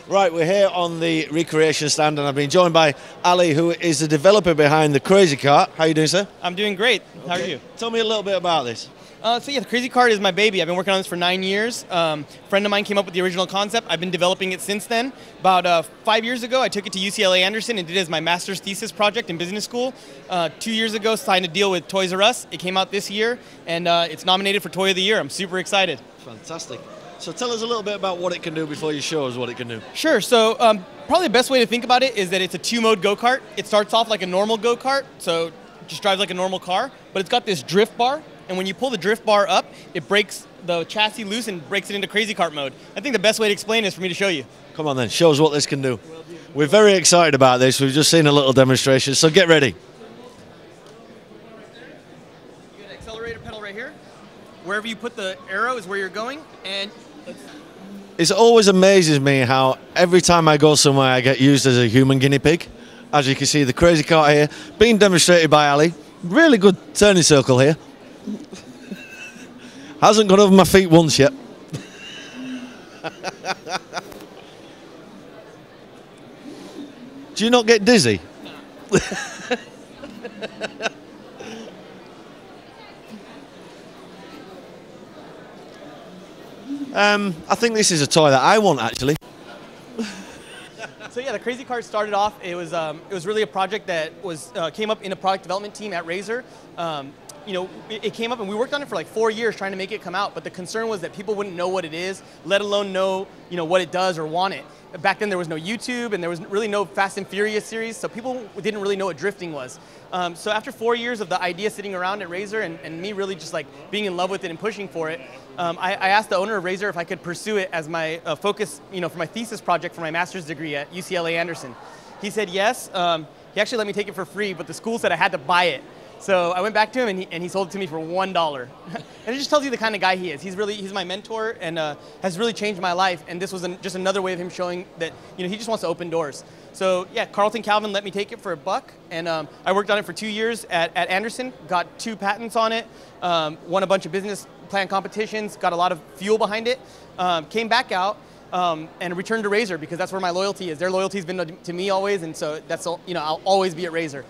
Right, we're here on the recreation stand and I've been joined by Ali, who is the developer behind the Crazy Kart. How are you doing, sir? I'm doing great. How are you? Tell me a little bit about this. So yeah, the Crazy Kart is my baby. I've been working on this for 9 years. A friend of mine came up with the original concept. I've been developing it since then. About 5 years ago, I took it to UCLA Anderson and did it as my master's thesis project in business school. 2 years ago, signed a deal with Toys R Us. It came out this year, and it's nominated for Toy of the Year. I'm super excited. Fantastic. So tell us a little bit about what it can do before you show us what it can do. Sure. So probably the best way to think about it is that it's a two-mode go-kart. It starts off like a normal go-kart, so it just drives like a normal car, but it's got this drift bar, and when you pull the drift bar up, it breaks the chassis loose and breaks it into Crazy Kart mode. I think the best way to explain it is for me to show you. Come on then, show us what this can do. We're very excited about this. We've just seen a little demonstration, so get ready. You got an accelerator pedal right here. Wherever you put the arrow is where you're going, and it always amazes me how every time I go somewhere I get used as a human guinea pig. As you can see, the Crazy Kart here, being demonstrated by Ali. Really good turning circle here. Hasn't gone over my feet once yet. Do you not get dizzy? I think this is a toy that I want, actually. So yeah, the Crazy Kart started off. It was really a project that came up in a product development team at Razer. You know, it came up and we worked on it for like 4 years trying to make it come out. But the concern was that people wouldn't know what it is, let alone know what it does or want it. Back then there was no YouTube and there was really no Fast and Furious series, so people didn't really know what drifting was. So after 4 years of the idea sitting around at Razer and me really just like being in love with it and pushing for it, I asked the owner of Razer if I could pursue it as my focus, for my thesis project for my master's degree at UCLA Anderson. He said yes. He actually let me take it for free, but the school said I had to buy it. So I went back to him and he sold it to me for $1. And it just tells you the kind of guy he is. He's my mentor and has really changed my life. And this was just another way of him showing that he just wants to open doors. So yeah, Carlton Calvin let me take it for $1, and I worked on it for 2 years at Anderson. Got 2 patents on it. Won a bunch of business plan competitions. Got a lot of fuel behind it. Came back out. And returned to Razer because that's where my loyalty is. Their loyalty has been to me always, and so that's I'll always be at Razer.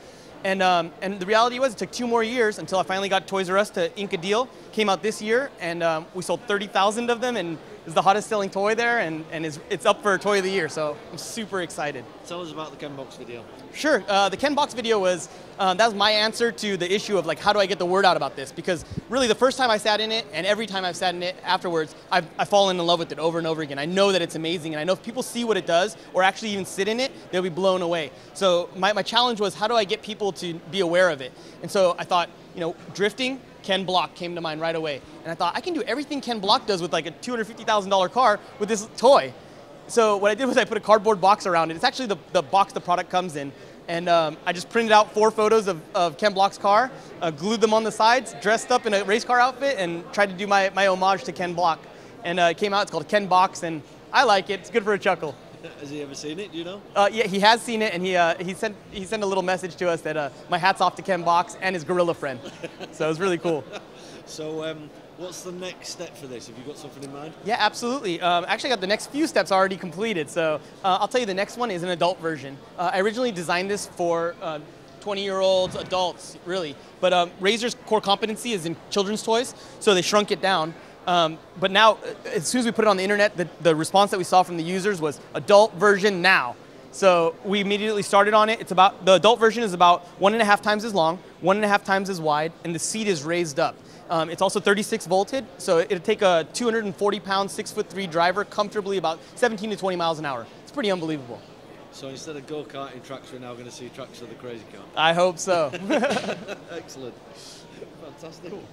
And the reality was it took 2 more years until I finally got Toys R Us to ink a deal. Came out this year, and we sold 30,000 of them, and it's the hottest selling toy there, and it's up for Toy of the Year, so I'm super excited. Tell us about the Ken Box video. Sure, the Ken Box video was, that was my answer to the issue of like, how do I get the word out about this? Because really the first time I sat in it, and every time I've sat in it afterwards, I've fallen in love with it over and over again. I know that it's amazing, and I know if people see what it does, or actually even sit in it, they'll be blown away. So my challenge was, how do I get people to be aware of it? And so I thought, drifting, Ken Block came to mind right away. And I thought, I can do everything Ken Block does with like a $250,000 car with this toy. So what I did was I put a cardboard box around it. It's actually the box the product comes in. And I just printed out 4 photos of Ken Block's car, glued them on the sides, dressed up in a race car outfit, and tried to do my homage to Ken Block. And it came out, it's called Ken Box, and I like it. It's good for a chuckle. Has he ever seen it, do you know? Yeah, he has seen it, and he sent a little message to us that my hat's off to Ken Box and his gorilla friend. So it was really cool. So what's the next step for this? Have you got something in mind? Yeah, absolutely. Actually, I got the next few steps already completed. So I'll tell you the next one is an adult version. I originally designed this for 20-year-olds, adults, really. But Razer's core competency is in children's toys, so they shrunk it down. But now, as soon as we put it on the internet, the response that we saw from the users was adult version now. So we immediately started on it. The adult version is about 1.5 times as long, 1.5 times as wide, and the seat is raised up. It's also 36 volted, so it'll take a 240-pound, 6'3" driver comfortably about 17 to 20 miles an hour. It's pretty unbelievable. So instead of go-karting tracks, we're now going to see tracks of the Crazy Kart. I hope so. Excellent. Fantastic. Cool.